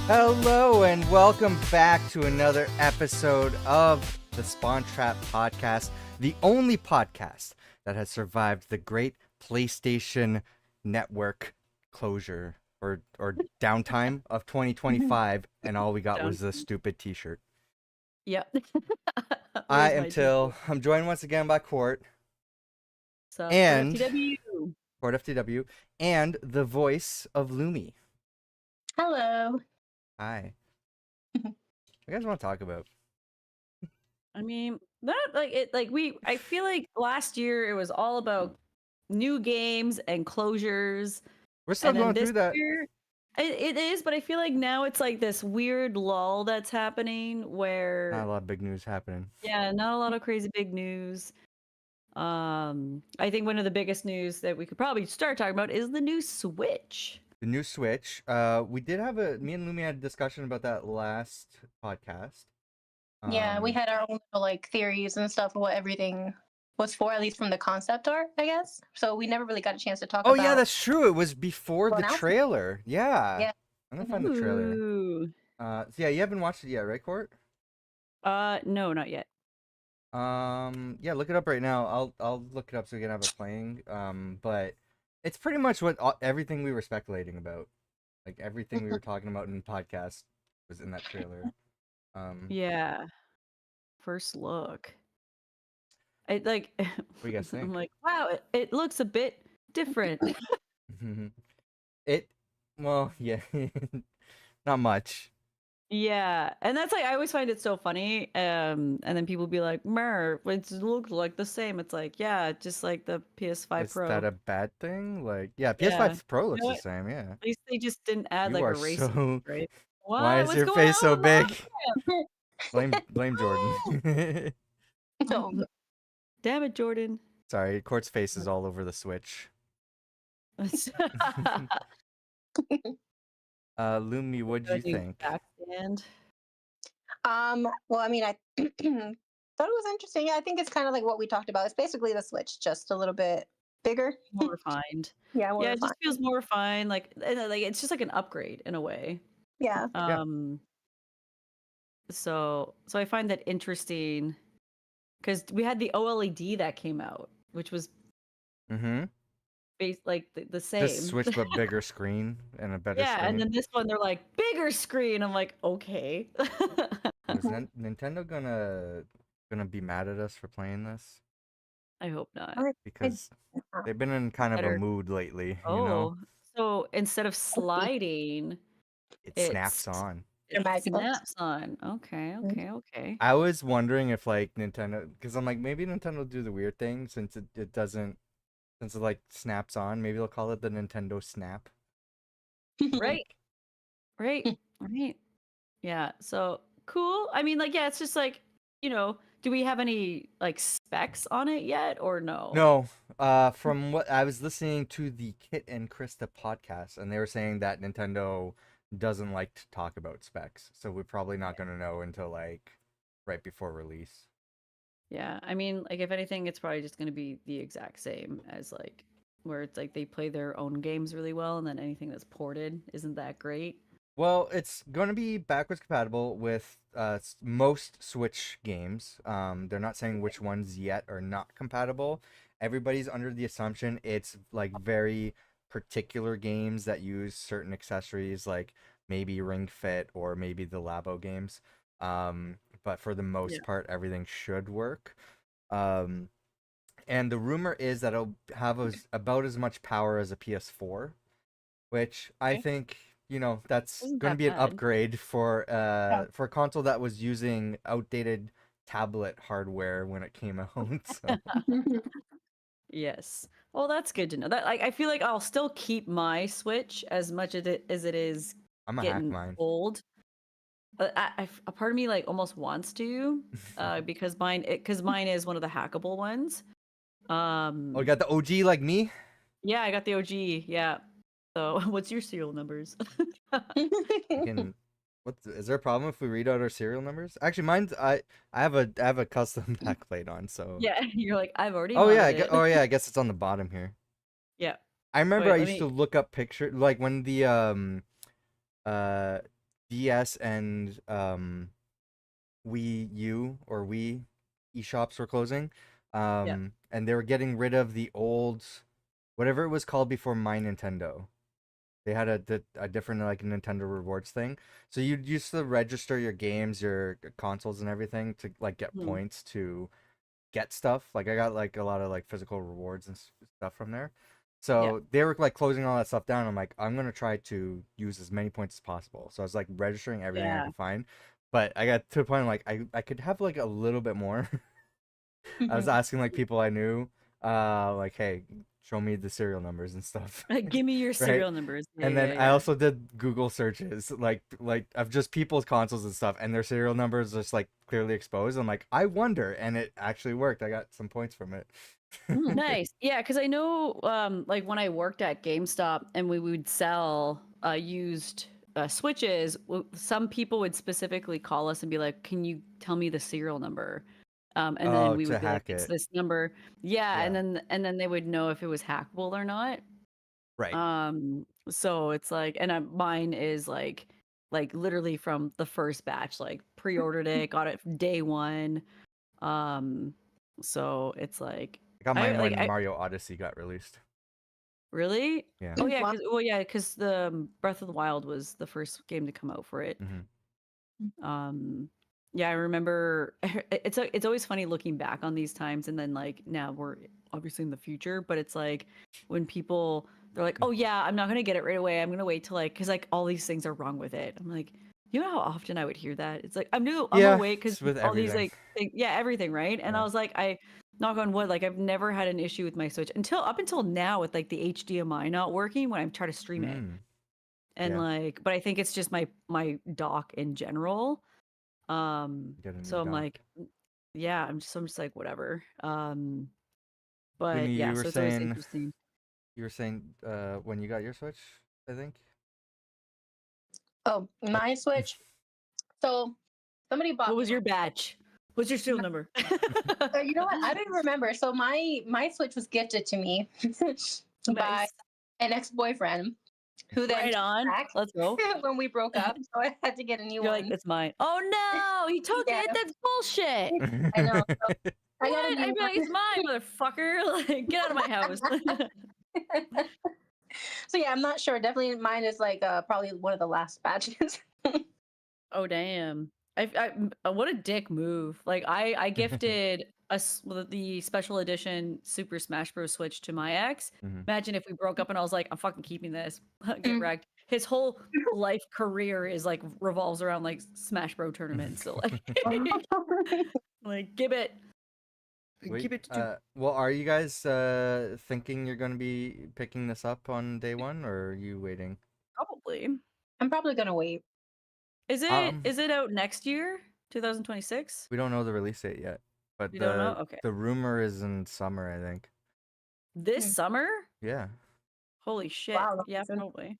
Hello and welcome back to another episode of the Spawn Trap Podcast, the only podcast that has survived the great PlayStation Network closure or downtime of 2025, and all we got was a stupid t-shirt. Yep. I am Till. I'm joined once again by Court. And Court FTW, and the voice of Lumi. Hello. Hi. What do you guys want to talk about? I mean, I feel like last year it was all about new games and closures. We're still going through that. It is, but I feel like now it's like this weird lull that's happening where Not a lot of big news happening. Yeah, not a lot of crazy big news. I think one of the biggest news that we could probably start talking about is the new Switch. The new Switch. We did have me and Lumi had a discussion about that last podcast. Yeah, we had our own little, theories and stuff of what everything was for, at least from the concept art, I guess. So we never really got a chance to talk about. Oh yeah, that's true. It was before the trailer. Yeah. Yeah. I'm gonna find the trailer. So yeah, you haven't watched it yet, right, Court? No, not yet. Yeah, look it up right now. I'll look it up so we can have it playing. But it's pretty much what everything we were speculating about. Like everything we were talking about in the podcast was in that trailer. Yeah. First look. What do you guys think? I'm like, wow, it looks a bit different. Well, yeah. Not much. Yeah, and that's I always find it so funny. And then people be like, "Mer, it looks like the same." It's like, yeah, just like the PS5 Pro. Is that a bad thing? Like, yeah, PS5 Pro looks the same. Yeah. At least they just didn't add a race. Right? Why is your face so big? Blame Jordan. Damn it, Jordan. Sorry, Court's face is all over the Switch. Lumi, what did you think? Backstand? Well, I mean, I thought it was interesting. I think it's kind of like what we talked about. It's basically the Switch, just a little bit bigger, more refined. Yeah, it just feels more refined. Like it's just like an upgrade in a way. Yeah. So I find that interesting because we had the OLED that came out, which was like the same. Just Switch but bigger screen and a better screen. Yeah, and then this one they're like bigger screen. I'm like, okay. Is Nintendo gonna be mad at us for playing this? I hope not. Because they've been in kind of a mood lately, you know? So instead of sliding, it snaps on. It snaps on. Okay. I was wondering if Nintendo, because I'm like, maybe Nintendo will do the weird thing since it doesn't, since it snaps on. Maybe they'll call it the Nintendo Snap. Right. Yeah. So cool. I mean, it's just do we have any specs on it yet or no? No. From what I was listening to the Kit and Krista podcast, and they were saying that Nintendo doesn't like to talk about specs, so we're probably not going to know until right before release. Yeah, I mean, if anything, it's probably just going to be the exact same as where it's they play their own games really well, and then anything that's ported isn't that great. Well, it's going to be backwards compatible with most Switch games. They're not saying which ones yet are not compatible. Everybody's under the assumption it's very particular games that use certain accessories, like maybe Ring Fit or maybe the Labo games. But for the most part, everything should work. And the rumor is that it'll have about as much power as a PS4, which I think, that's going to be an upgrade for a console that was using outdated tablet hardware when it came out. So. Yes. Well, that's good to know. That I feel like I'll still keep my Switch as much as it is getting old. But a part of me almost wants to, because mine is one of the hackable ones. Oh, you got the OG like me? Yeah, I got the OG. Yeah. So, what's your serial numbers? Is there a problem if we read out our serial numbers? Actually, mine's I have a custom backplate on, so yeah, you're like I've already. Oh yeah, I guess it's on the bottom here. Yeah. I remember I used to look up pictures when the DS and Wii U or Wii eShops were closing. Yeah. And they were getting rid of the old, whatever it was called before My Nintendo. They had a different like Nintendo rewards thing. So you'd used to register your games, your consoles, and everything to like get Hmm. points to get stuff. Like I got like a lot of like physical rewards and stuff from there. Yeah. So they were like closing all that stuff down. I'm like, I'm gonna try to use as many points as possible. So I was like registering everything I Yeah. could find. But I got to the point I'm like I could have like a little bit more. I was asking like people I knew, like, hey, show me the serial numbers and stuff. Give me your Right? serial numbers. Yeah, And then yeah, I yeah. also did Google searches, like of just people's consoles and stuff, and their serial numbers just like clearly exposed. I'm like, I wonder, and it actually worked. I got some points from it. Nice. Yeah, because I know like when I worked at GameStop and we would sell used switches, some people would specifically call us and be like, "Can you tell me the serial number?" And then Oh, we to would be like, hack "It's it. this number." Yeah, Yeah. and then they would know if it was hackable or not. Right. So it's like, and mine is like literally from the first batch, like pre-ordered it, got it day one. Um, so it's like I got I mine like when I Mario Odyssey got released. really. Yeah. Oh yeah, Wow. because the Breath of the Wild was the first game to come out for it. Hmm. Um, yeah, I remember. It's always funny looking back on these times, and then like now we're obviously in the future, but it's like when people they're like, "Oh yeah, I'm not gonna get it right away. I'm gonna wait till like because like all these things are wrong with it." I'm like, you know how often I would hear that? It's like I'm gonna Yeah, wait because it's with all these everything. like yeah, everything, right? And I Yeah. was like, I knock on wood, like I've never had an issue with my Switch until up until now with like the HDMI not working when I'm trying to stream it. Mm. And Yeah. like, but I think it's just my dock in general. Get a new So I'm dock. like, yeah, I'm just like whatever. Queenie, But yeah, so it's always interesting. you were saying when you got your Switch, I think. Oh, What? my Switch. So somebody What bought me was your batch? What's your serial number? You know what? I don't remember. So my Switch was gifted to me by Nice. an ex-boyfriend who then Right took it on. back Let's go. when we broke up. So I had to get a new You're like, one. it's mine. Oh no, he took Yeah, it. That's bullshit. I know. So I got a What? new I'd be like, one. it's mine, motherfucker. Like, get out of my house. So yeah, I'm not sure. Definitely mine is like probably one of the last batches. Oh damn. What a dick move. Like I gifted the special edition Super Smash Bros. Switch to my ex. Mhm. Imagine if we broke up and I was like, I'm fucking keeping this. Get Mm. wrecked. His whole life career is like revolves around like Smash Bros. Tournaments. So like like Sweet. give it to Well, are you guys thinking you're gonna be picking this up on day one, or are you waiting? probably. I'm probably gonna wait. Is it out next year? 2026? We don't know the release date yet, but You don't know? Okay. the rumor is in summer, I think. This Mm. summer? Yeah. Holy shit. Wow. Yeah, probably.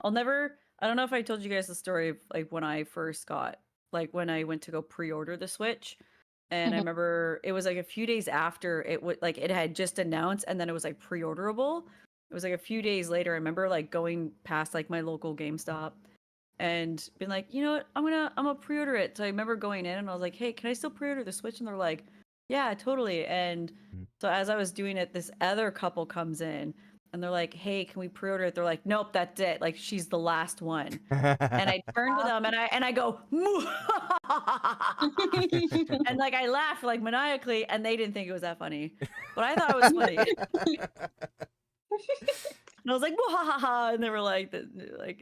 I don't know if I told you guys the story of like when I first got, like when I went to go pre-order the Switch. And I Mhm. remember it was like a few days after it would like it had just announced and then it was like pre-orderable. It was like a few days later. I remember like going past like my local GameStop and being like, you know what, I'm gonna pre-order it. So I remember going in and I was like, hey, can I still pre-order the Switch? And they're like, yeah, totally. And Mhm. so as I was doing it, this other couple comes in and they're like, hey, can we pre-order it? They're like, nope, that's it. Like she's the last one. And I turn to Wow. them and I go, and like I laughed like maniacally, and they didn't think it was that funny, but I thought it was funny. And I was like, ha ha ha, and they were like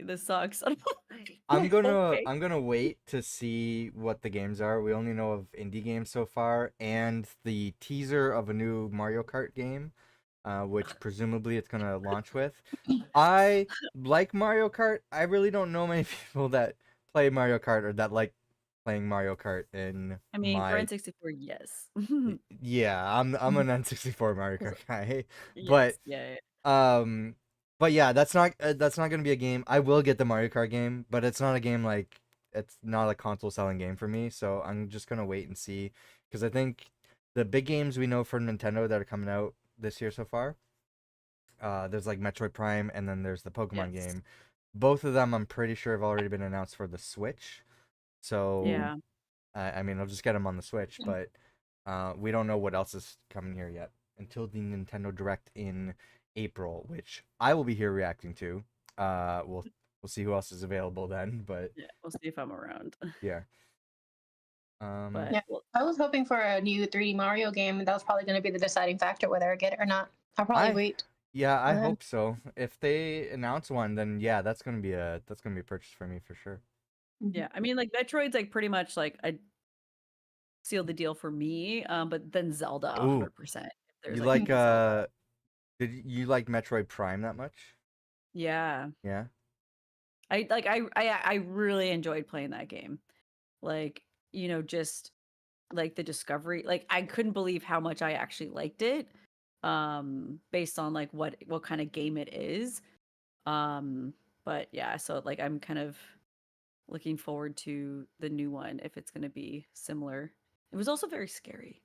this sucks. Okay. I'm gonna wait to see what the games are. We only know of indie games so far, and the teaser of a new Mario Kart game, which presumably it's gonna launch with. I like Mario Kart. I really don't know many people that play Mario Kart or that like playing Mario Kart in I mean, for my N64, yes. yeah, I'm an N64 Mario Kart guy. Yes, But yeah. um but yeah, that's not going to be a game. I will get the Mario Kart game, but it's not a game like it's not a console selling game for me, so I'm just going to wait and see because I think the big games we know for Nintendo that are coming out this year so far, there's like Metroid Prime and then there's the Pokemon Yes. game. both of them I'm pretty sure have already been announced for the Switch. So Yeah. I mean, I'll just get them on the Switch, but we don't know what else is coming here yet until the Nintendo Direct in April, which I will be here reacting to. We'll see who else is available then, but Yeah, we'll see if I'm around. yeah. But Yeah, well, I was hoping for a new 3D Mario game, and that was probably going to be the deciding factor whether I get it or not. I'll probably I wait. Yeah, I And then, hope so. If they announce one, then yeah, that's gonna be a purchase for me for sure. yeah, I mean, like Metroid's like pretty much like a seal the deal for me. But then Zelda, Ooh, 100%. If there's you like a like new Zelda, did you like Metroid Prime that much? yeah, Yeah. I really enjoyed playing that game. Like, just like the discovery. Like, I couldn't believe how much I actually liked it. Based on like what kind of game it is. Um, but yeah, so like I'm kind of looking forward to the new one if it's going to be similar. It was also very scary.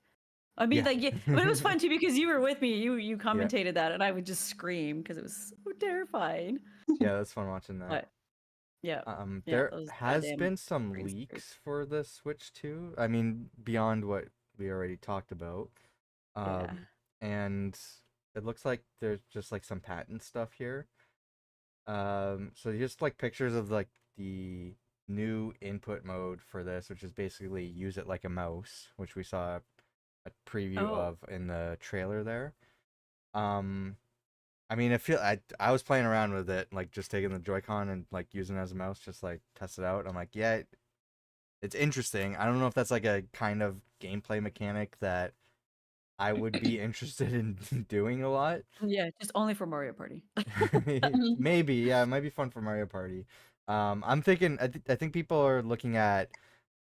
I mean, Yeah. like, yeah, but it was fun too because you were with me. You Yeah. commentated that, and I would just scream because it was so terrifying. Yeah, that's fun watching that. But yeah, yeah, There those has goddamn been some screen screws. leaks for the Switch too. I mean, beyond what we already talked about. Yeah. And it looks like there's just like some patent stuff here. So just like pictures of like the new input mode for this, which is basically use it like a mouse, which we saw a preview Oh, of in the trailer there. Um, I mean, I was playing around with it, like just taking the Joy-Con and like using it as a mouse, just like test it out. I'm like, yeah, it's interesting. I don't know if that's like a kind of gameplay mechanic that I would be interested in doing a lot. yeah, just only for Mario Party. Maybe, yeah, it might be fun for Mario Party. I'm thinking, I think people are looking at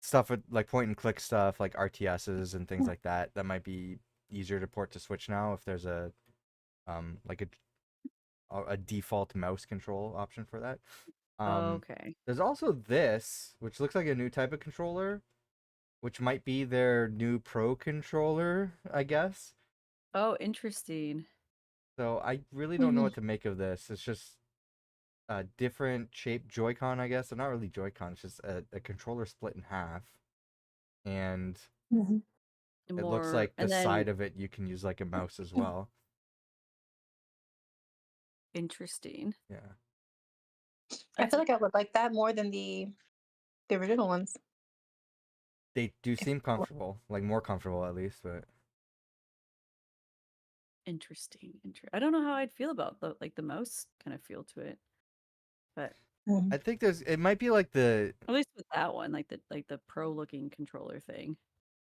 stuff with like point and click stuff, like RTSs and things like that. That might be easier to port to Switch now if there's a like a default mouse control option for that. Um, Okay. there's also this, which looks like a new type of controller, which might be their new Pro controller, I guess. Oh, interesting. So I really don't know what to make of this. It's just a different shaped Joy-Con, I guess. They're not really Joy-Con. It's just a controller split in half, and it looks More, like the and then side of it you can use like a mouse as well. interesting. Yeah, I feel That's like I would like that more than the original ones. they do seem comfortable, like more comfortable at least. But interesting. I don't know how I'd feel about the mouse kind of feel to it, but I think it might be like at least with that one, like the pro looking controller thing.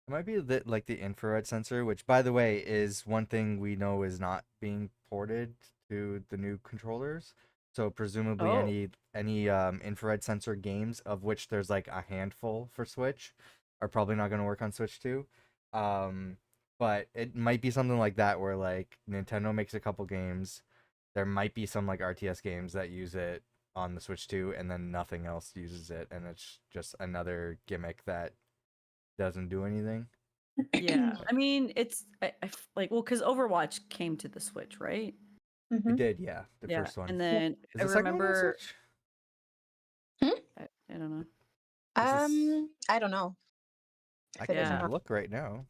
it might be like the infrared sensor, which by the way is one thing we know is not being ported to the new controllers. So presumably Oh, any infrared sensor games, of which there's like a handful for Switch, are probably not going to work on Switch 2. Um, but it might be something like that where like Nintendo makes a couple games. There might be some like RTS games that use it on the Switch 2, and then nothing else uses it, and it's just another gimmick that doesn't do anything. yeah. I mean, like, well, because Overwatch came to the Switch, right? It Mm-hmm. did, yeah, the Yeah, first one. and Yep. then Is I the second one on remember, Switch? I don't know. Is this? I don't know I if it is or Yeah, can not. look right now.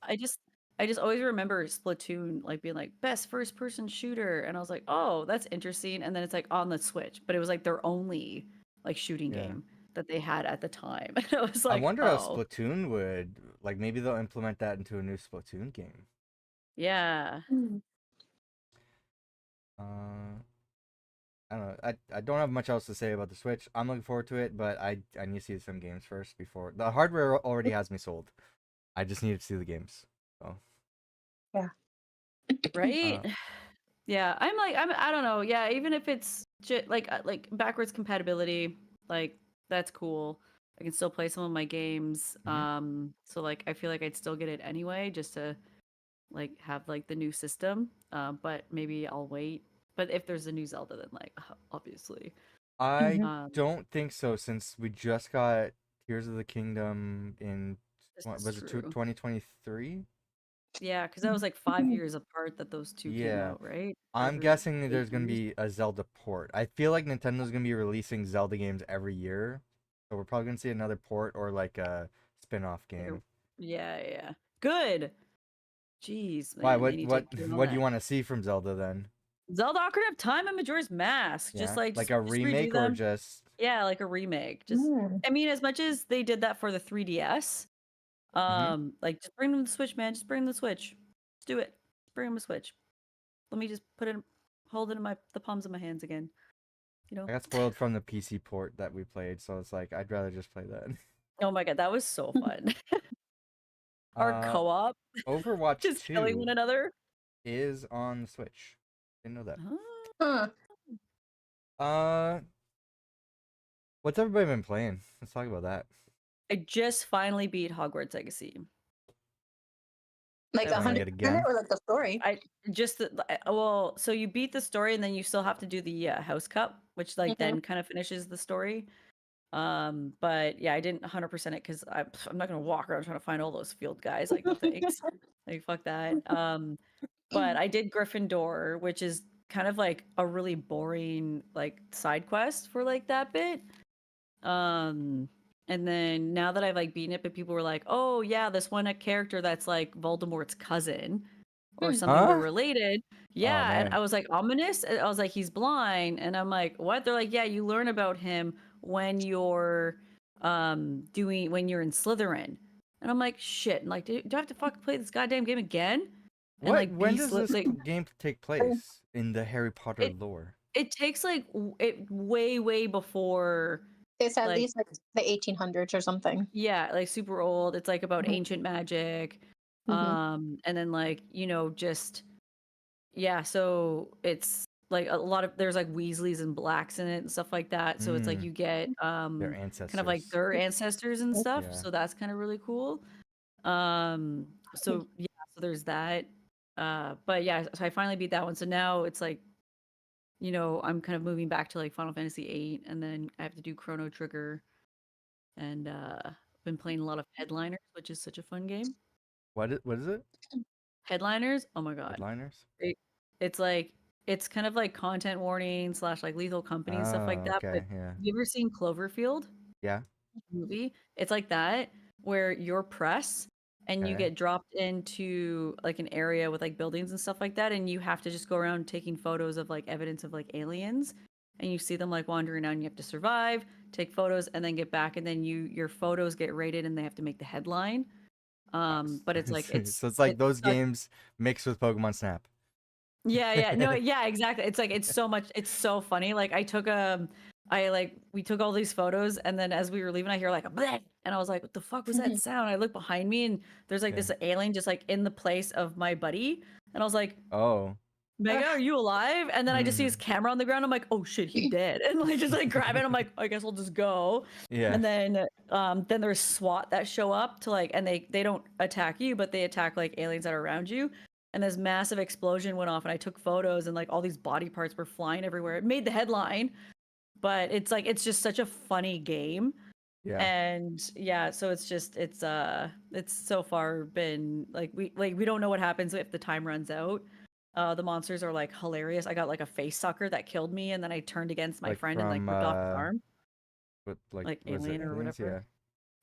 I just always remember Splatoon like being like best first person shooter, and I was like, oh, that's interesting. And then it's like on the Switch, but it was like their only like shooting Yeah. game that they had at the time. And I was I like, wonder how oh, Splatoon would like. Maybe they'll implement that into a new Splatoon game. yeah, Uh, I don't know. I don't have much else to say about the Switch. I'm looking forward to it, but I need to see some games first before the hardware already has me sold. I just need to see the games. So, Yeah. right. uh, Yeah, I don't know. Yeah, even if it's like backwards compatibility, like that's cool. I can still play some of my games. mhm. So like I feel like I'd still get it anyway, just to like have like the new system. But maybe I'll wait. But if there's a new Zelda, then like obviously. I Mhm. Um, don't think so since we just got Tears of the Kingdom in this what is was it true. 2023? Yeah, because that was like 5 years apart that those two came Yeah. out, right? I'm Or guessing eight there's gonna years. be a Zelda port. I feel like Nintendo's gonna be releasing Zelda games every year, so we're probably gonna see another port or like a spin-off Like game. yeah. Good. Jeez, Why? man, they What? need to What? get on What do you that. want to see from Zelda then? Zelda Ocarina of Time and Majora's Mask. Yeah, like Just a redo remake or them. just. Yeah, like a remake. Just Mm. I mean, as much as they did that for the 3DS, Hmm. like just bring them the Switch, man. Just bring them the Switch. Let's do it. Bring them a Switch. Let me just hold it in the palms of my hands again. You know? I got spoiled from the PC port that we played, so it's like I'd rather just play that. Oh my god, that was so fun. Our Uh, co-op, Overwatch just killing one 2 another. is on the Switch. Didn't know that. Huh. Uh, what's everybody been playing? Let's talk about that. I just finally beat Hogwarts Legacy. Like That was Playing 100% it again. or like the story? I just well, so you beat the story and then you still have to do the house cup, which like Mhm. then kind of finishes the story. But yeah, I didn't 100% it because I'm not gonna walk around trying to find all those field guys. Like, no thanks. Like, fuck that. But I did Gryffindor, which is kind of like a really boring like side quest for like that bit. Um, and then now that I've like beaten it, but people were like, "Oh yeah, this one character that's like Voldemort's cousin or Hmm. something. They're Huh? related." Oh Yeah, and man. I was like, "Ominous." And I was like, "He's blind," and I'm like, "What?" They're like, "Yeah, you learn about him when you're doing when you're in Slytherin." And I'm like, "Shit!" And like, do I have to fucking play this goddamn game again? And What? like, When be does this like, game take place in the Harry Potter it lore? it takes like it way before It's at like least like the 1800s or something. yeah, like super old. It's like about Mhm. ancient magic. Mhm. And then like, just yeah, so it's like a lot of there's like Weasleys and Blacks in it and stuff like that. So it's like Mm, you get their kind of like ancestors. their ancestors and stuff. Yeah. So that's kind of really cool. So yeah, so there's that. But yeah, so I finally beat that one. So now it's like, I'm kind of moving back to like Final Fantasy 8 and then I have to do Chrono Trigger and been playing a lot of Headliners, which is such a fun game. What is it? Headliners, oh my god. Headliners? It, it's like it's kind of like content warning slash like Lethal Company and stuff like Oh, that. But okay, yeah. have you ever seen Cloverfield Yeah. movie? It's like that where you're press and you Okay. get dropped into like an area with like buildings and stuff like that, and you have to just go around taking photos of like evidence of like aliens, and you see them like wandering around. And you have to survive, take photos, and then get back, and then your photos get rated, and they have to make the headline. But it's like So it's like it's those such games mixed with Pokemon Snap. yeah. No, yeah, exactly. It's like it's so funny. Like we took all these photos and then as we were leaving I hear like a bleh, and I was like, what the fuck was that sound? I look behind me and there's like Yeah. this alien just like in the place of my buddy. And I was like, Oh. Mega, are you alive? And then I just see his Mhm. camera on the ground. I'm like, oh shit, he dead. And like just like grab it. I'm like, I guess we'll just go. Yeah. And then there's SWAT that show up to like, and they don't attack you, but they attack like aliens that are around you. And this massive explosion went off, and I took photos, and like all these body parts were flying everywhere. It made the headline, but it's like it's just such a funny game. Yeah. And yeah, so it's so far been like we don't know what happens if the time runs out. The monsters are like hilarious. I got like a face sucker that killed me, and then I turned against my Like friend and like from ripped off his arm, what like like was it alien or aliens? whatever.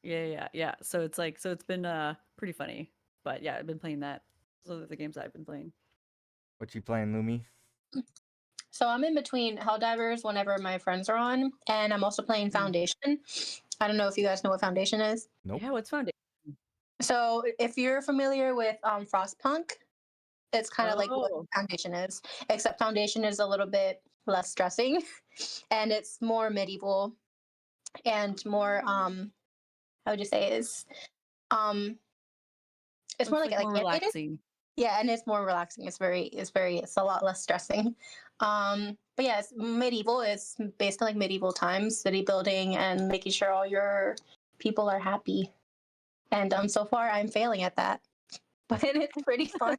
Yeah. Yeah. So it's like so it's been pretty funny. But yeah, I've been playing that. Those are the games I've been playing. What you playing, Lumi? So I'm in between Helldivers whenever my friends are on, and I'm also playing Foundation. I don't know if you guys know what Foundation is. Nope. Yeah, what's Foundation? So if you're familiar with Frostpunk, it's kind of like what Oh, Foundation is, except Foundation is a little bit less stressing, and it's more medieval and more how would you say is um it's more looks like like more animated. relaxing. Yeah, and it's more relaxing. It's a lot less stressing. But yeah, it's medieval. It's based on like medieval times, city building and making sure all your people are happy. And so far I'm failing at that. But it's pretty fun.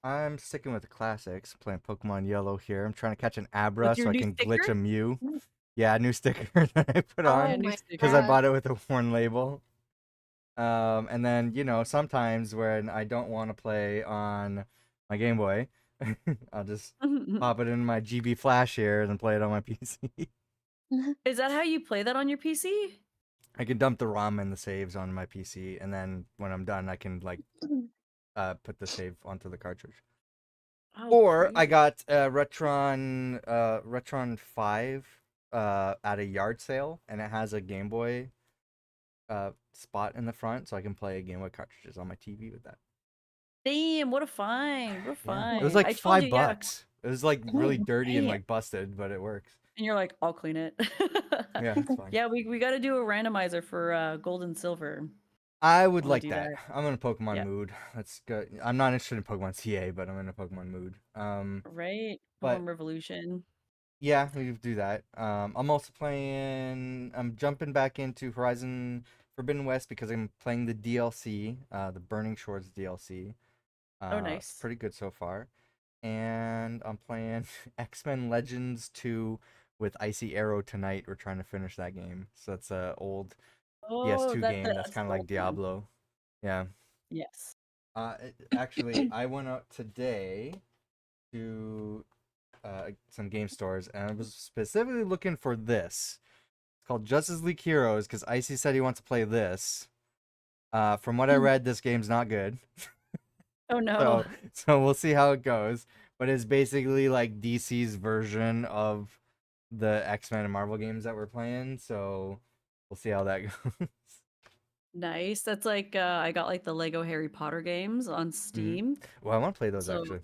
I'm sticking with the classics, playing Pokemon Yellow here. I'm trying to catch an Abra With your so I new can glitch sticker? a Mew. Yeah, new sticker that I put Yeah, Oh on new my sticker. because I god. bought it with a worn label. And then, sometimes when I don't want to play on my Game Boy, I'll just pop it in my GB Flash here and play it on my PC. Is that how you play that on your PC? I can dump the ROM and the saves on my PC, and then when I'm done, I can put the save onto the cartridge. Oh, Or I crazy. got Retron 5 at a yard sale, and it has a Game Boy spot in the front, so I can play Game Boy cartridges on my TV with that. Damn, what a find. What a Yeah, find. it was like I told you, yeah. $5. It was like really dirty and Damn. like busted, but it works. And you're like, I'll clean it. Yeah, it's fine. Yeah, we got to do a randomizer for gold and silver. I would wanna like do that. that. I'm in a Pokemon Yeah. mood. That's good. I'm not interested in Pokemon CA, but I'm in a Pokemon mood. Right? But Pokemon Revolution. yeah, we could do that. I'm also playing. I'm jumping back into Horizon Forbidden West because I'm playing the DLC, the Burning Shores DLC. Oh, nice. Pretty good so far. And I'm playing X-Men Legends 2 with Icy Arrow tonight. We're trying to finish that game. So it's a old PS2 game that's kind of like Diablo. Yeah. Yes. Actually, I went out today to some game stores, and I was specifically looking for this. It's called Justice League Heroes because Icy said he wants to play this. From what I read, this game's not good. Oh no. So we'll see how it goes. But it's basically like DC's version of the X-Men and Marvel games that we're playing. So we'll see how that goes. Nice. That's like I got like the Lego Harry Potter games on Steam. Well, I want to play those So actually.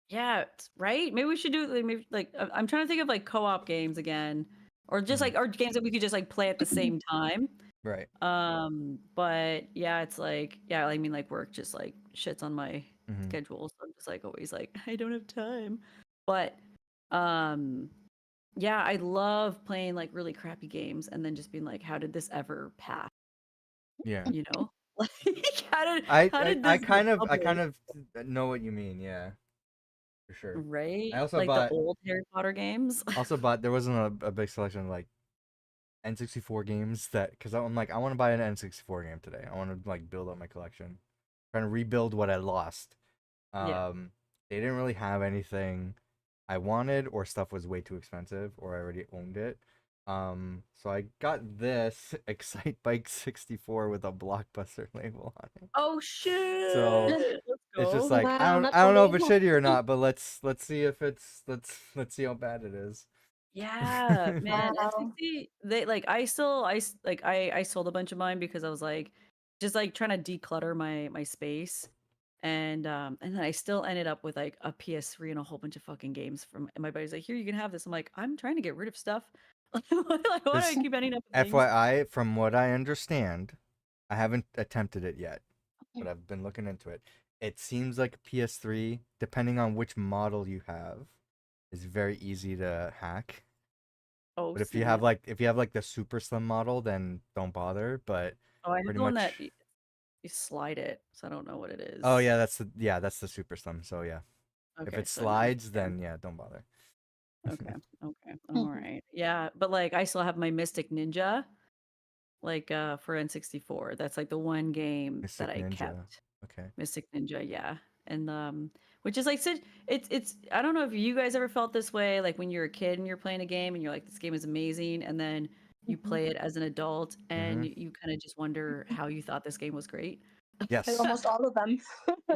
yeah, right. Maybe we should do maybe like I'm trying to think of like co-op games again, or just like or games that we could just like play at the same time. Right. But yeah, it's like yeah, I mean like work just like shits on my schedule, so I'm just like always like I don't have time. But yeah, I love playing like really crappy games and then just being like, how did this ever pass? Yeah. You know, like how did I this get kind published? of know what you mean. Yeah, for sure. Right? I also Like the bought old Harry Potter games. there wasn't a big selection of like N64 games that because I'm like I want to buy an N64 game today. I want to like build up my collection, trying to rebuild what I lost. Yeah. They didn't really have anything I wanted, or stuff was way too expensive, or I already owned it. So I got this Excite Bike 64 with a Blockbuster label on it. Oh shit! So Let's it's just go. like Wow, I don't know if it's label. shitty or not, but let's see if it's let's see how bad it is. Yeah, man. Wow. N60, they like I sold a bunch of mine because I was like just like trying to declutter my space. And then I still ended up with like a PS3 and a whole bunch of fucking games from and my buddy's like, here, you can have this. I'm like, I'm trying to get rid of stuff. Like, why do I This keep ending up with things? FYI, from what I understand, I haven't attempted it yet, but I've been looking into it. It seems like PS3, depending on which model you have, is very easy to hack. Oh, But snap. if you have like the super slim model, then don't bother. But Oh, I have pretty the one that much. you slide it, so I don't know what it Oh is. yeah, that's the super slim. So yeah, if Okay, it so no. slides, Yeah. then yeah, don't bother. Okay. Okay. All right. Yeah, but like I still have my Mystic Ninja, like for N64. That's like the one game that Mystic I Ninja. kept. Okay. Mystic Ninja, yeah. And which is like such it's I don't know if you guys ever felt this way, like when you're a kid and you're playing a game and you're like, this game is amazing, and then you play it as an adult and you kind of just wonder how you thought this game was great. Yes. Almost all of them.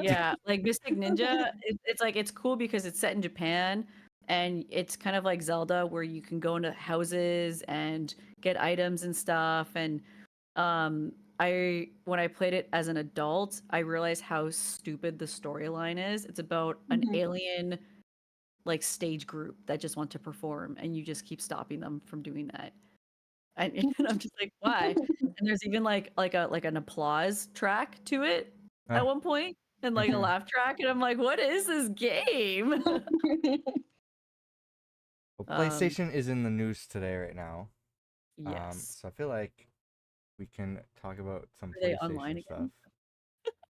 Yeah, like Mystic Ninja, it's like it's cool because it's set in Japan and it's kind of like Zelda where you can go into houses and get items and stuff. And I when I played it as an adult, I realized how stupid the storyline is. It's about an alien like stage group that just want to perform and you just keep stopping them from doing that. And I'm just like, why? And there's even like an applause track to it at one point and like a laugh track. And I'm like, what is this game? Well, PlayStation is in the news today right now. Yes. So I feel like we can talk about some Are they online PlayStation stuff. again?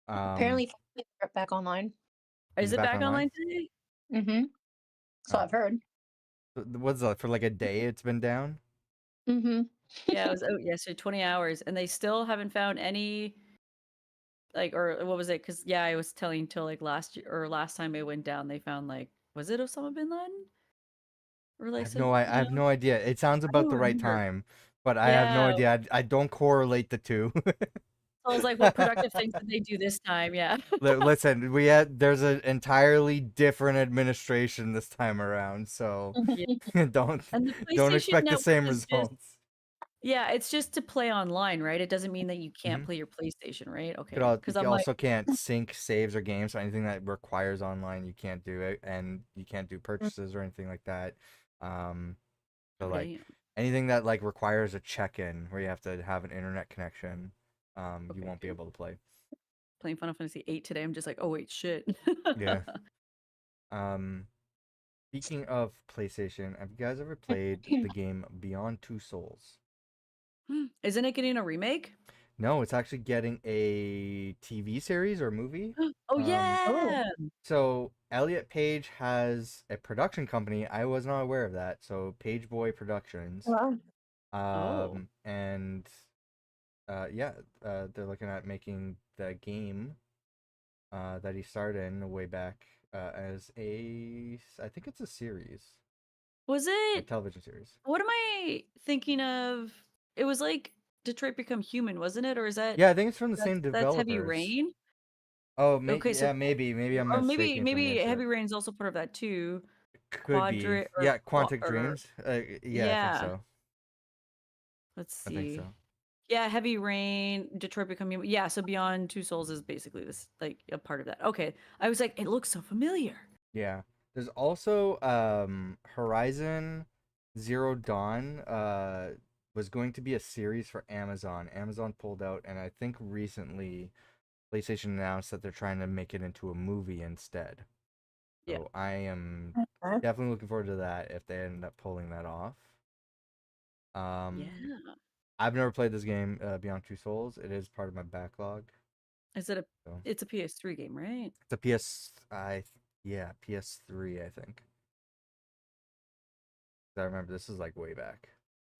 Apparently, they're back online. Is Is it it back back online? online today? Mm-hmm. So Oh. I've heard. What's that, for like a day it's been down? Mm-hmm. Yeah, it was out yesterday, 20 hours, and they still haven't found any like, or what was it? Because yeah, I was telling till like last year or last time it went down, they found like, was it Osama bin Laden or like some, I have no idea. It sounds I don't about the right remember. time, but I have no Yeah, idea. I don't correlate the two. I was like, what productive things did they do this time? Yeah. Listen, there's an entirely different administration this time around, so Yeah. don't And the don't PlayStation expect the Network same is just results. yeah, it's just to play online, right? It doesn't mean that you can't Hmm. play your PlayStation, right? Okay, because You I'm like, also can't sync saves or games, so anything that requires online, you can't do it, and you can't do purchases or anything like that. Um, so oh like damn. anything that like requires a check-in where you have to have an internet connection, you Okay, won't be able to play. playing Final Fantasy 8 today. I'm just like, oh wait, shit. Yeah. Um, Speaking of PlayStation, have you guys ever played the game Beyond Two Souls? Isn't it getting a remake? No, it's actually getting a TV series or movie. Oh Um, Oh, yeah. so Elliot Page has a production company. I was not aware of that. So Page Boy Productions. wow. Oh. And yeah, they're looking at making the game that he starred in way back as I think it's a series, Was a it television series. what am I thinking of? It was like Detroit Become Human, wasn't it? Or is that Yeah, I think it's from the same that's Heavy developers. Rain? Oh, Okay, so yeah, maybe I'm or maybe mistaking from the Heavy incident. Rain's also part of that too. Could be. Quadri Yeah, Qua Quantic or Dreams. Yeah, I think yeah. so. Let's I think see. so. Yeah, Heavy Rain, Detroit Become Human. Yeah, so Beyond Two Souls is basically this like a part of that. Okay. I was like, it looks so familiar. Yeah. There's also Horizon Zero Dawn was going to be a series for Amazon. Amazon pulled out, and I think recently PlayStation announced that they're trying to make it into a movie instead. Yeah. So I am Okay. definitely looking forward to that if they end up pulling that off. Um Yeah. I've never played this game, Beyond Two Souls. It is part of my backlog. Is it a So it's a PS3 game, right? it's a PS3, I think. 'Cause I remember this is like way back.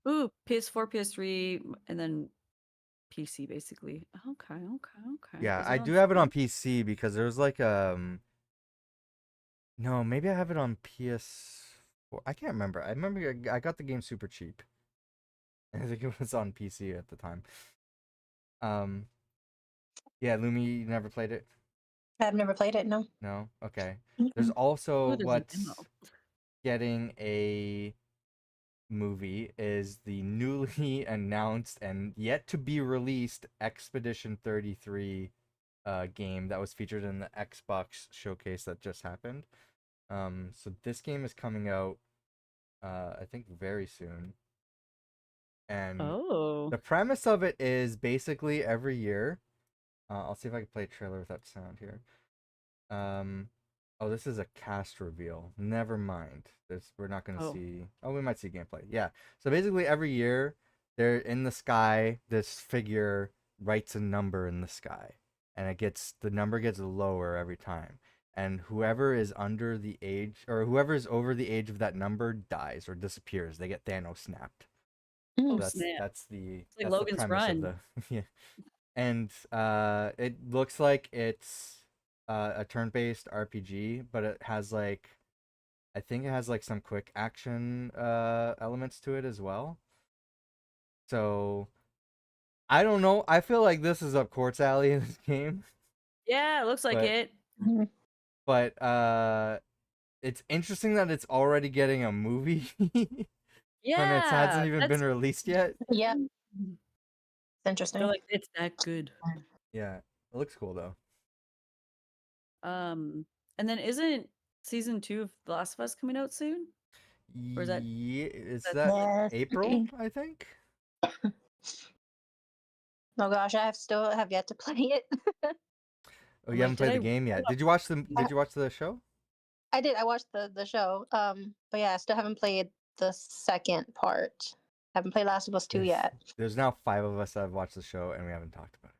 Ooh, PS4, PS3, and then PC basically. Okay, okay, okay. Yeah, Is I it on do have it on Steam? PC because there's like no, maybe I have it on PS4. I can't remember. I remember I got the game super cheap. I think it was on PC at the time. Um, yeah, Lumi, you never played it? I've never played it. No. No? Okay. There's Mm-mm. also Ooh, there's a demo. what's getting a movie is the newly announced and yet to be released Expedition 33 game that was featured in the Xbox showcase that just happened. So this game is coming out I think very soon. And Oh. the premise of it is basically every year. I'll see if I can play a trailer without sound here. Um, oh, this is a cast reveal. Never mind. This we're not gonna Oh. see. Oh, we might see gameplay. Yeah. So basically, every year, they're in the sky. This figure writes a number in the sky, and the number gets lower every time. And whoever is under the age, or whoever is over the age of that number, dies or disappears. They get Thanos snapped. Oh Mm. So snap. It's like that's the Logan's premise of Run. the yeah. And it looks like it's a turn-based RPG, but it has like I think it has like some quick action elements to it as well. So I don't know. I feel like this is up Court's alley in this game, Yeah, it looks like but it. Mhm. but it's interesting that it's already getting a movie when it hasn't Yeah, even been that's released yet. Yeah, it's they're interesting. like, it's that good. Yeah, it looks cool though. Um, and then isn't season 2 of The Last of Us coming out soon? Or is Yeah, is that that Yes. April, I think? Oh gosh, I still have yet to play it. Oh, I'm you like, haven't did played I the read game yet. up? Did you watch the show? I did. I watched the show. But yeah, I still haven't played the second part. Haven't played Last of Us 2 There's yet. there's now 5 of us that have watched the show and we haven't talked about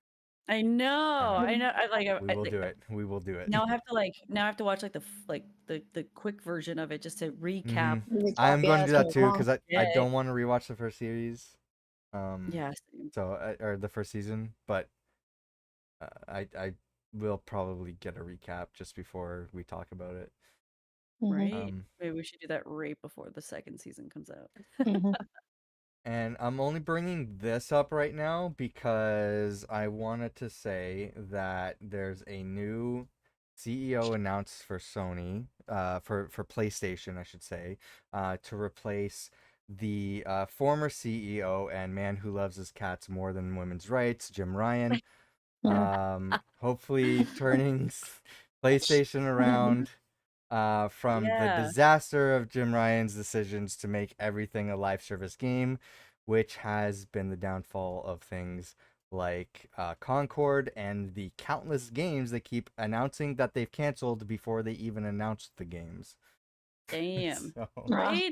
I it. I know. know. I know. I like We will do it. We will do it. now I have to watch like the quick version of it just to recap. Mhm. I Recap, am going yeah, to do it's that gonna be too long. because I Yeah. don't want to rewatch the first series. Yeah. Same. So or the first season, but I will probably get a recap just before we talk about it. Right? Maybe we should do that right before the second season comes out. And I'm only bringing this up right now because I wanted to say that there's a new CEO announced for Sony, for PlayStation, I should say, to replace the former CEO and man who loves his cats more than women's rights, Jim Ryan. Hopefully turning PlayStation around from the Yeah. disaster of Jim Ryan's decisions to make everything a live service game, which has been the downfall of things like Concord and the countless games they keep announcing that they've canceled before they even announced the games. Damn. So, Right?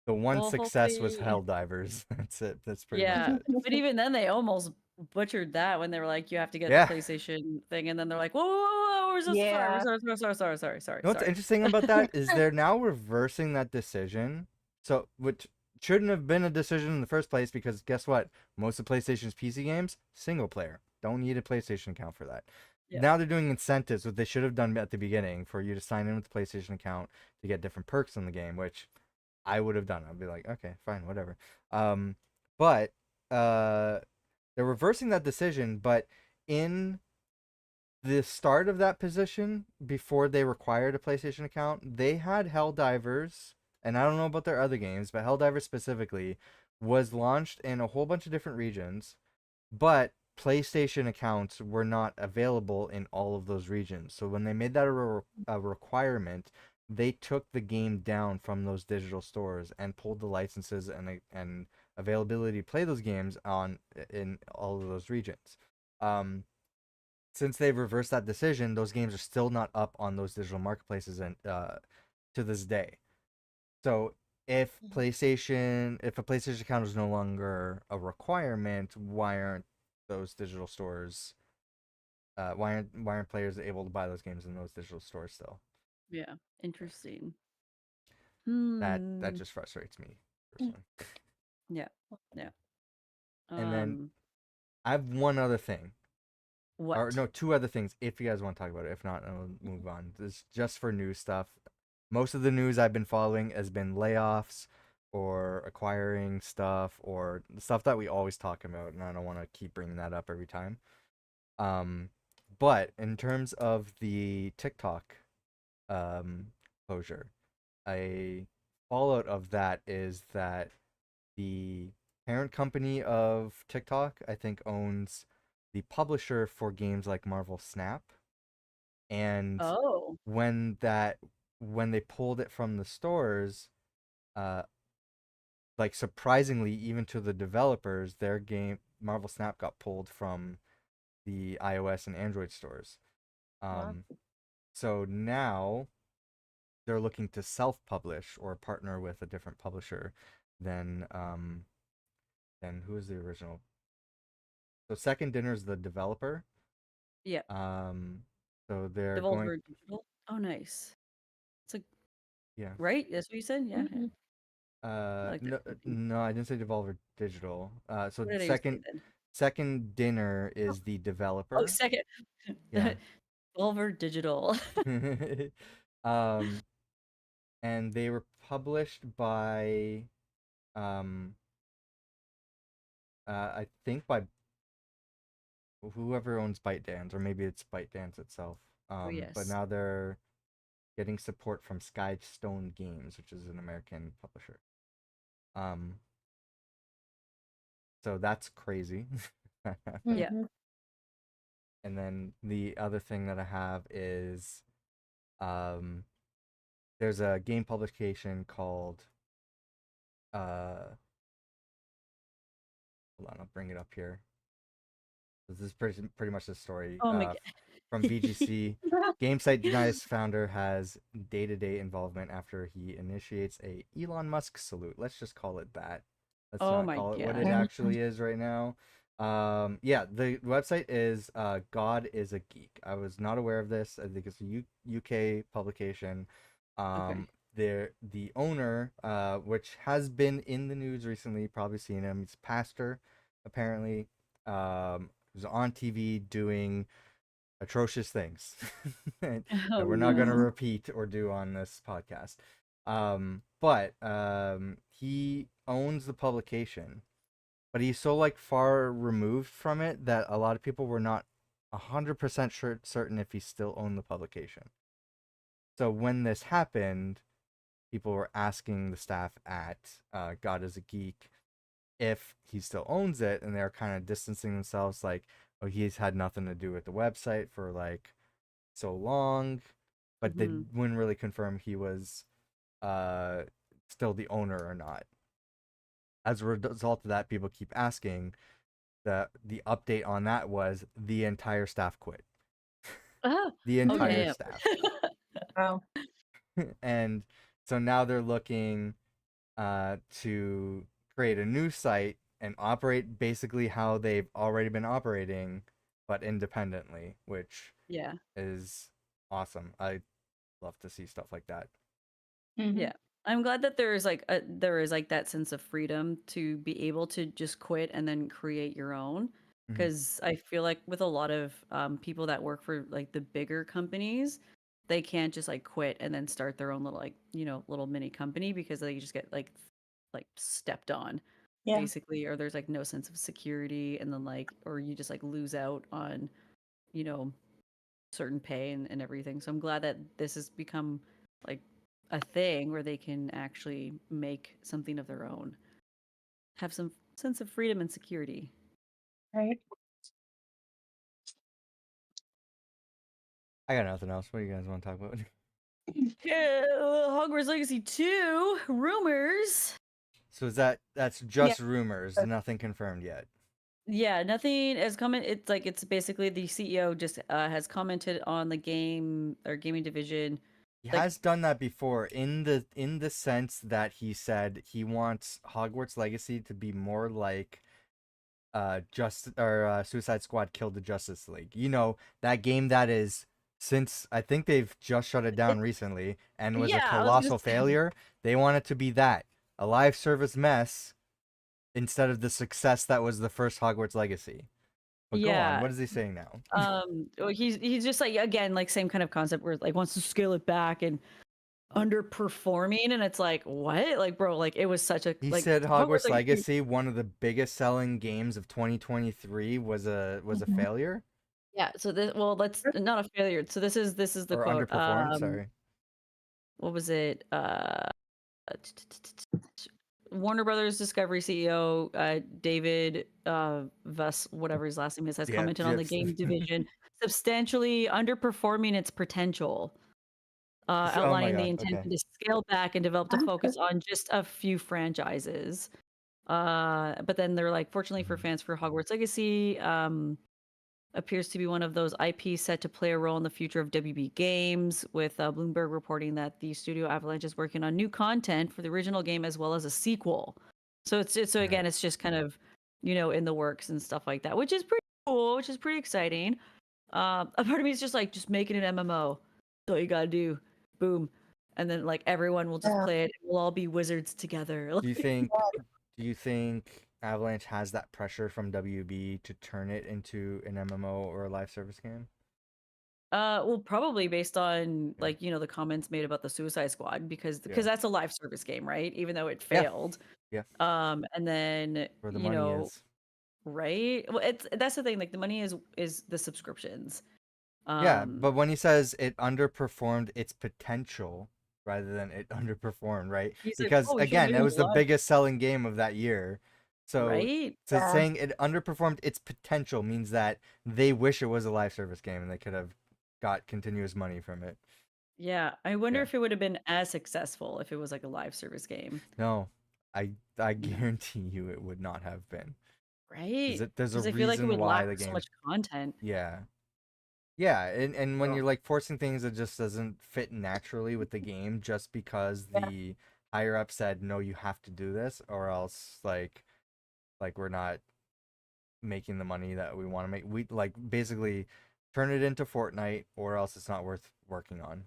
the one Well, success was hopefully. Helldivers. That's it. That's pretty much Yeah. it. But even then, they almost butchered that when they were like, you have to get the Yeah. PlayStation thing. And then they're like, whoa, whoa, whoa, whoa, we're so Yeah. sorry. You know what's interesting about that is they're now reversing that decision. So, which shouldn't have been a decision in the first place because guess what? Most of PlayStation's PC games, single player. Don't need a PlayStation account for that. Yeah. Now they're doing incentives, what they should have done at the beginning for you to sign in with the PlayStation account to get different perks in the game, which I would have done. I'd be like, okay, fine, whatever. But they're reversing that decision, but in the start of that position, before they required a PlayStation account, they had Helldivers, and I don't know about their other games, but Helldivers specifically was launched in a whole bunch of different regions, but PlayStation accounts were not available in all of those regions. So when they made that a requirement, they took the game down from those digital stores and pulled the licenses and availability to play those games on in all of those regions. Since they've reversed that decision, those games are still not up on those digital marketplaces and to this day. So if a PlayStation account is no longer a requirement, why aren't those digital stores? Why aren't players able to buy those games in those digital stores still? Yeah. Interesting. That just frustrates me personally. Yeah. Yeah. And then I have one other thing. What? Or no, two other things. If you guys want to talk about it, if not, I'll move on. This is just for news stuff. Most of the news I've been following has been layoffs or acquiring stuff or stuff that we always talk about, and I don't want to keep bringing that up every time. But in terms of the TikTok closure, a fallout of that is that the parent company of TikTok, I think, owns the publisher for games like Marvel Snap. And when they pulled it from the stores, uh, like surprisingly, even to the developers, their game Marvel Snap got pulled from the iOS and Android stores. So now they're looking to self-publish or partner with a different publisher than who is the original. So Second Dinner is the developer. Yeah. So they're Devolver Digital. Oh, nice. It's like yeah. Right? That's what you said. Yeah. No, no, I didn't say Devolver Digital. So What did I say then? Second Dinner is the developer. Oh, second. Yeah. Devolver Digital. And they were published by, I think by whoever owns ByteDance, or maybe it's ByteDance itself. Yes. But now they're getting support from Skystone Games, which is an American publisher. So that's crazy. Yeah. And then the other thing that I have is there's a game publication called hold on, I'll bring it up here. This is pretty much the story. Oh my God. From VGC. GameSite denies founder has day-to-day involvement after he initiates a Elon Musk salute. Let's just call it that. Let's not call it what it actually is right now. Yeah, the website is God is a Geek. I was not aware of this. I think it's a UK publication. The owner, which has been in the news recently, probably seen him. He's a pastor, apparently. who's on TV doing atrocious things that Oh we're not going to no. repeat or do on this podcast. But he owns the publication, but he's so like far removed from it that a lot of people were not 100% certain if he still owned the publication. So when this happened, people were asking the staff at God is a Geek if he still owns it, and they're kind of distancing themselves, like, oh, he's had nothing to do with the website for like so long, but they wouldn't really confirm he was still the owner or not. As a result of that, people keep asking. The update on that was the entire staff quit. The entire Okay. staff. Wow. And so now they're looking to create a new site and operate basically how they've already been operating, but independently, which is awesome. I love to see stuff like that. Yeah. I'm glad that there is like that sense of freedom to be able to just quit and then create your own. Because I feel like with a lot of people that work for like the bigger companies, they can't just like quit and then start their own little like little mini company because they just get like stepped on basically, or there's like no sense of security, and then like or you just like lose out on you know certain pay and everything. So I'm glad that this has become like a thing where they can actually make something of their own, have some sense of freedom and security. Right. I got nothing else. What do you guys want to talk about? Yeah, Hogwarts Legacy 2 rumors. So that's just rumors, nothing confirmed yet. Yeah, nothing has come in. It's like it's basically the CEO just has commented on the game or gaming division. He has done that before in the sense that he said he wants Hogwarts Legacy to be more like Suicide Squad Killed the Justice League. You know, that game that is, since I think they've just shut it down recently and was a colossal failure. They want it to be that, a live service mess instead of the success that was the first Hogwarts Legacy. But go on, what is he saying now? Well, he's just like, again, like same kind of concept where like wants to scale it back and underperforming, and it's like, what? Like, bro, like it was such a He like said Hogwarts like, Legacy, one of the biggest selling games of 2023, was a failure. Yeah, so this let's not a failure. So this is the or quote. Underperformed, sorry. What was it? Warner Brothers Discovery CEO David Vuss, whatever his last name is, has commented on the game division substantially underperforming its potential, outlining the intention to scale back and develop to focus on just a few franchises. But then they're like, fortunately for fans for Hogwarts Legacy, appears to be one of those IPs set to play a role in the future of WB Games, with Bloomberg reporting that the studio Avalanche is working on new content for the original game as well as a sequel. So again, it's just kind of, in the works and stuff like that, which is pretty cool, which is pretty exciting. A part of me is just like, just making an MMO. That's all you gotta do. Boom. And then like everyone will just play it. We'll all be wizards together. Do you think Avalanche has that pressure from WB to turn it into an MMO or a live service game? Well, probably based on like the comments made about the Suicide Squad, because that's a live service game, right? Even though it failed. Yeah. And then where the money is, right? Well, that's the thing. Like the money is the subscriptions. Yeah, but when he says it underperformed its potential rather than it underperformed, right? Because again, it was the biggest selling game of that year. So saying it underperformed its potential means that they wish it was a live service game and they could have got continuous money from it. Yeah, I wonder if it would have been as successful if it was like a live service game. No, I guarantee you it would not have been. Right? There's a I feel like it reason would why lack the game. so much content. Yeah. Yeah, and when you're like forcing things that just doesn't fit naturally with the game just because the higher up said no, you have to do this or else like we're not making the money that we want to make. We like basically turn it into Fortnite or else it's not worth working on.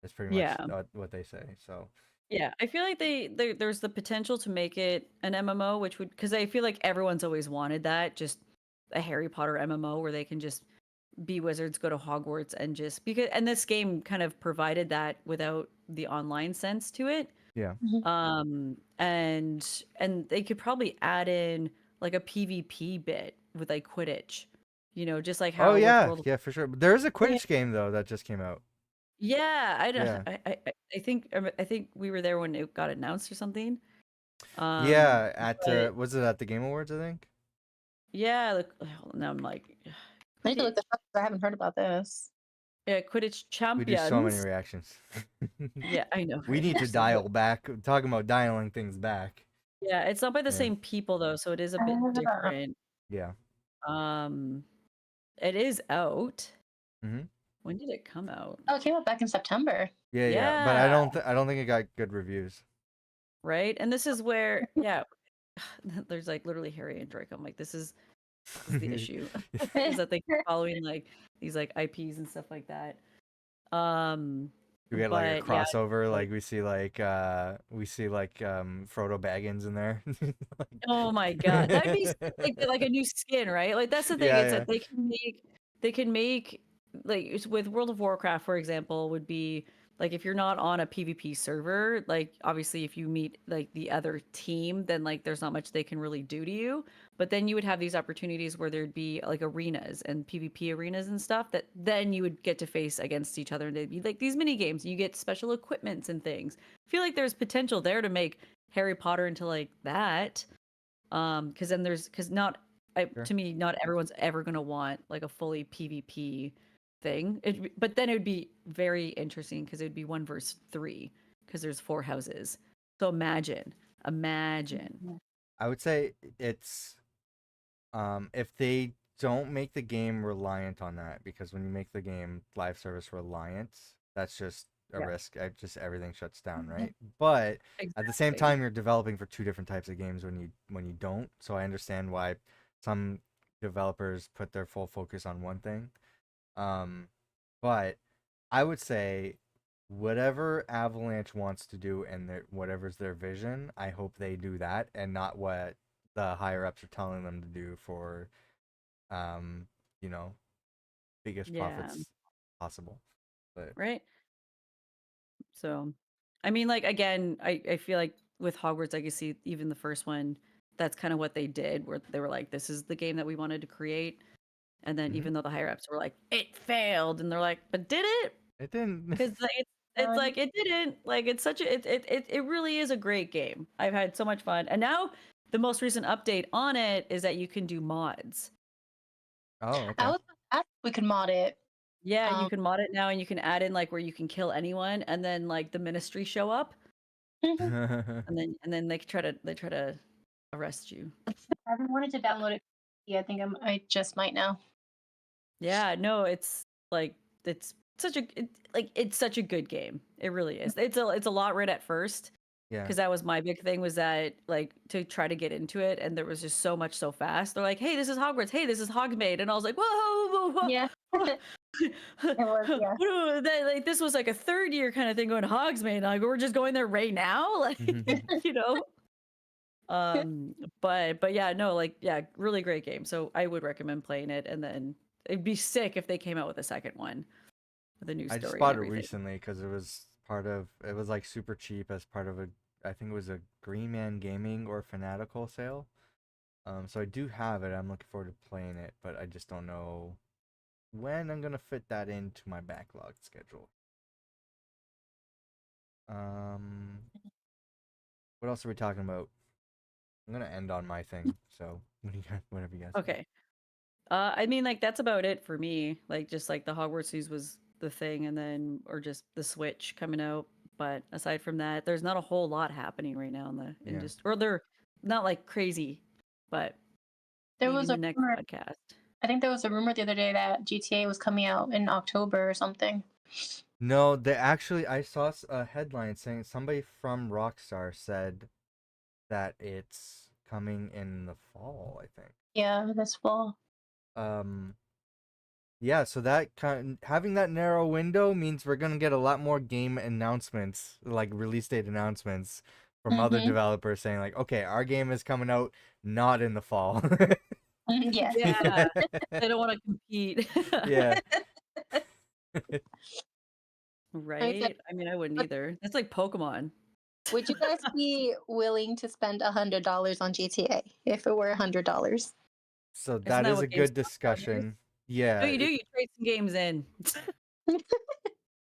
That's pretty much what they say. So yeah, I feel like there's the potential to make it an MMO, which would, because I feel like everyone's always wanted that. Just a Harry Potter MMO where they can just be wizards, go to Hogwarts, and just because. And this game kind of provided that without the online sense to it. Yeah. And they could probably add in like a PvP bit with like Quidditch, just like Oh how with yeah, World of yeah, for sure. But there is a Quidditch game though that just came out. Yeah, I don't. Yeah. I think we were there when it got announced or something. Yeah, at But was it at the Game Awards, I think? yeah, now I'm like, I need to look Quidditch, this up 'cause I haven't heard about this. yeah, Quidditch We do so many Champions. reactions. Yeah, I know, We right? need to There's so much. dial back. Talking about dialing things back. Yeah, it's not by the Yeah. same people though, so it is a bit different. Yeah. Um, it is out. Mhm. When did it come out? Oh, it came out back in September. Yeah, yeah, but Yeah, I don't think it got good reviews. right. And this is where, yeah, there's like literally Harry and Draco. I'm like, this is the issue is that they keep following like these like IPs and stuff like that. We get like a But yeah, crossover, like we see like Frodo Baggins in there. oh my god, that'd be like a new skin, right? Like that's the thing. Yeah, It's yeah. that they can make like with World of Warcraft, for example, would be like if you're not on a PvP server, like obviously if you meet like the other team, then like there's not much they can really do to you. But then you would have these opportunities where there'd be like arenas and PvP arenas and stuff that then you would get to face against each other, and they'd be like these mini games. You get special equipments and things. I feel like there's potential there to make Harry Potter into like that. Because then because Sure. to me, not everyone's ever gonna want like a fully PvP thing. But then it would be very interesting because it would be 1 versus 3 because there's 4 houses. So imagine. I would say it's if they don't make the game reliant on that, because when you make the game live service reliant, that's just a Yeah, risk. Just everything shuts down, right? But at the same exactly. time, you're developing for two different types of games when you don't. So I understand why some developers put their full focus on one thing. But I would say whatever Avalanche wants to do and whatever's their vision, I hope they do that and not what the higher ups are telling them to do for um, you know, biggest Yeah, profits possible. But right. So, I mean, like again, I feel like with Hogwarts Legacy, even the first one, that's kind of what they did, where they were like, "This is the game that we wanted to create." And then mhm. even though the higher ups were like, "It failed," and they're like, "But did it?" It didn't. Because like, it's like it didn't. Like it's such a it really is a great game. I've had so much fun, and now the most recent update on it is that you can do mods. Oh, I okay. was asked if we could mod it. Yeah, you Um, can mod it now, and you can add in like where you can kill anyone, and then like the ministry show up, and then they try to arrest you. I haven't wanted to download it. Yeah, I just might now. Yeah, no, it's like it's it's such a good game. It really is. It's a lot right at first Yeah. because that was my big thing was that like to try to get into it, and there was just so much so fast. They're like, "Hey, this is Hogwarts. Hey, this is Hogsmeade," and I was like, "Whoa, whoa, whoa, Yeah, whoa." it was. Yeah. Like this was like a third year kind of thing going to Hogsmeade. Like we're just going there right now, like you know. But yeah, no, like yeah, really great game. So I would recommend playing it, and then it'd be sick if they came out with a second one with a new I just story and bought it everything. recently because it was like super cheap as part of I think it was a Green Man Gaming or Fanatical sale. So I do have it. I'm looking forward to playing it, but I just don't know when I'm gonna fit that into my backlog schedule. Um, what else are we talking about? I'm gonna end on my thing. So whatever you guys want. Okay. I mean, like that's about it for me. Like just like the Hogwarts news was the thing, and then or just the Switch coming out. But aside from that, there's not a whole lot happening right now in the Yeah. industry, or they're not like crazy. But There maybe was the a next rumor. podcast. I think there was a rumor the other day that GTA was coming out in October or something. No, they actually I saw a headline saying somebody from Rockstar said that it's coming in the fall, I think. Yeah, this fall. Yeah, so having that narrow window means we're gonna get a lot more game announcements, like release date announcements from other Mm-hmm. developers saying like, okay, our game is coming out not in the fall. Yes. Yeah, they don't want to compete. Yeah. Right? I mean, I wouldn't either. That's like Pokemon. Would you guys be willing to spend $100 on GTA if it were $100? So Isn't that that is a what good GameStop covers? discussion. No, Yeah, you do. You trade some games in.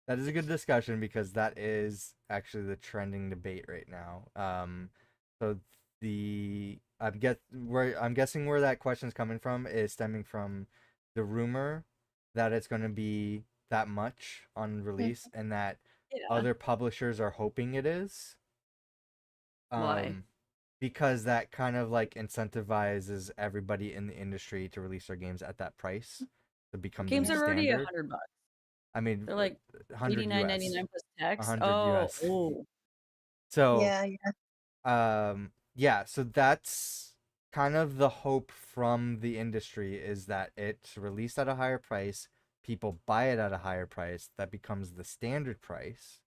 that is a good discussion because that is actually the trending debate right now. So I'm guessing where that question's coming from is stemming from the rumor that it's going to be that much on Mm. release and that Yeah. other publishers are hoping it is. Why? Because that kind of like incentivizes everybody in the industry to release their games at that price to become the Games new are already standard. $100. I mean, They're like 100 US, 89.99 plus tax. 100 Oh, US. oh, So, Yeah, yeah. yeah, so that's kind of the hope from the industry is that it's released at a higher price, people buy it at a higher price, that becomes the standard price,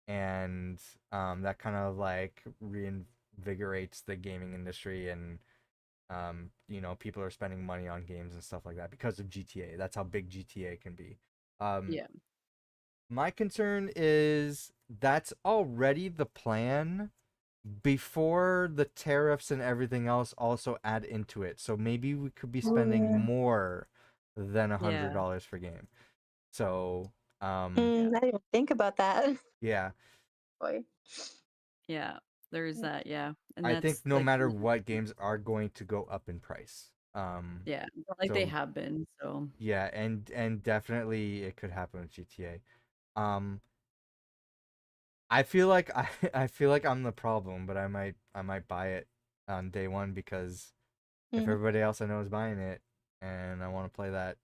and that kind of like reinvigorates the gaming industry and people are spending money on games and stuff like that because of GTA. That's how big GTA can be. yeah. My concern is that's already the plan before the tariffs and everything else also add into it. So maybe we could be spending Mm, more than Yeah. $100 per game. So Yeah. I didn't even think about that. yeah, Boy. Yeah. There's that. Yeah. And I think that's no like, matter what, games are going to go up in price. yeah, like they So have been. So, yeah, and definitely it could happen with GTA. Um, I feel like I feel like I'm the problem, but I might buy it on day one because if Mm. everybody else I know is buying it and I want to play that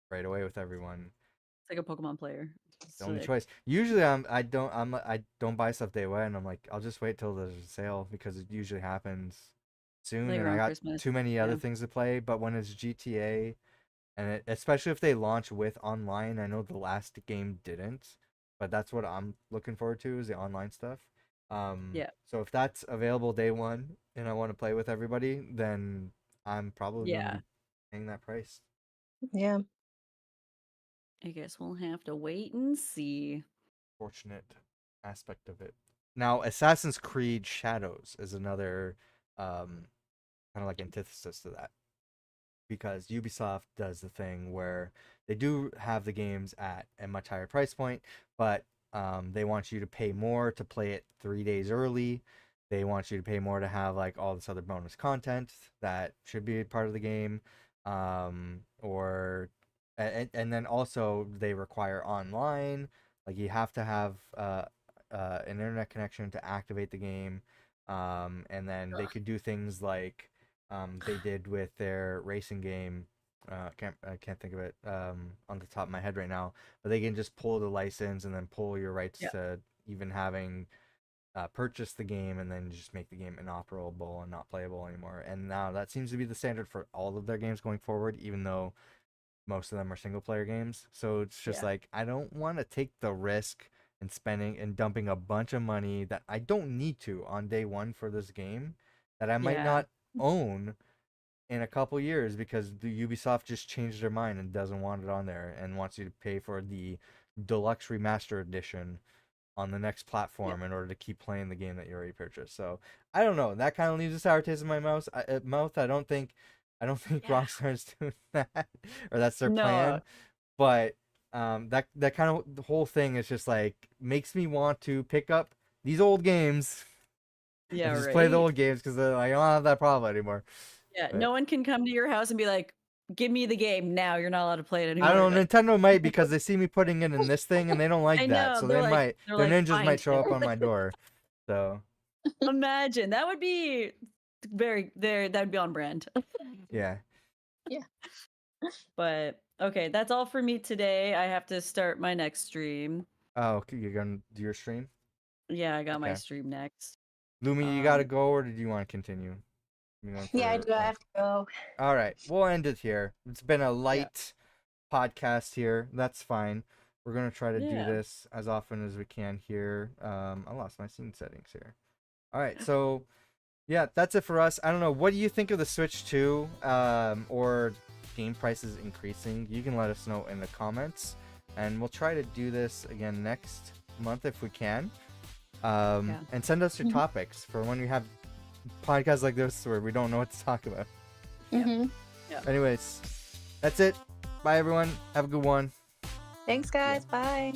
right away with everyone, it's like a Pokemon player. the only Sick. choice. Usually I don't buy stuff day one. I'm like I'll just wait till there's a sale because it usually happens soon Like and I around got Christmas. too many Yeah. other things to play. But when it's GTA and especially if they launch with online, I know the last game didn't, but that's what I'm looking forward to is the online stuff. Yeah. So if that's available day one and I want to play with everybody, then I'm probably going to Yeah. be paying that price. Yeah. I guess we'll have to wait and see. Fortunate aspect of it. Now, Assassin's Creed Shadows is another kind of like antithesis to that because Ubisoft does the thing where they do have the games at a much higher price point, but they want you to pay more to play it 3 days early. They want you to pay more to have like all this other bonus content that should be a part of the game, or and then also they require online. Like you have to have an internet connection to activate the game, and then they Ugh. could do things like they did with their racing game. I can't think of it on the top of my head right now, but they can just pull the license and then pull your rights Yeah. to even having purchased the game and then just make the game inoperable and not playable anymore. And now that seems to be the standard for all of their games going forward, even though most of them are single player games. So it's just Yeah. like I don't want to take the risk and spending and dumping a bunch of money that I don't need to on day one for this game that I might Yeah. not own in a couple years because the Ubisoft just changed their mind and doesn't want it on there and wants you to pay for the deluxe remaster edition on the next Yeah. platform in order to keep playing the game that you already purchased. So I don't know. That kind of leaves a sour taste in my mouth. I don't think Yeah. Rockstar's doing that or that's their No. plan. But that kind of the whole thing is just like makes me want to pick up these old games Yeah. and just play the Right. old games because I don't have that problem anymore. Yeah. But No one can come to your house and be like, "Give me the game now." You're not allowed to play it I anymore. don't You're know. like, Nintendo might because they see me putting it in this thing and they don't like I that, know. so They're like, their ninjas fine, might show Tim. up on my door. So Imagine that would be very there. That would be on brand. yeah. Yeah. But okay, that's all for me today. I have to start my next stream. Oh, okay, you're gonna do your stream? Yeah, I got my Okay. stream next. Lumi, you gotta Um, go, or did you want to continue? You going Yeah, I for? do. I have to go. All right, we'll end it here. It's been a yeah, light podcast here. That's fine. We're gonna try to do yeah. this as often as we can here. I lost my scene settings here. All right, so Yeah, that's it for us. I don't know. What do you think of the Switch 2 or game prices increasing? You can let us know in the comments. And we'll try to do this again next month if we can. And send us your topics for when we have podcasts like this where we don't know what to talk about. Anyways, that's it. Bye, everyone. Have a good one. Thanks, guys. Bye.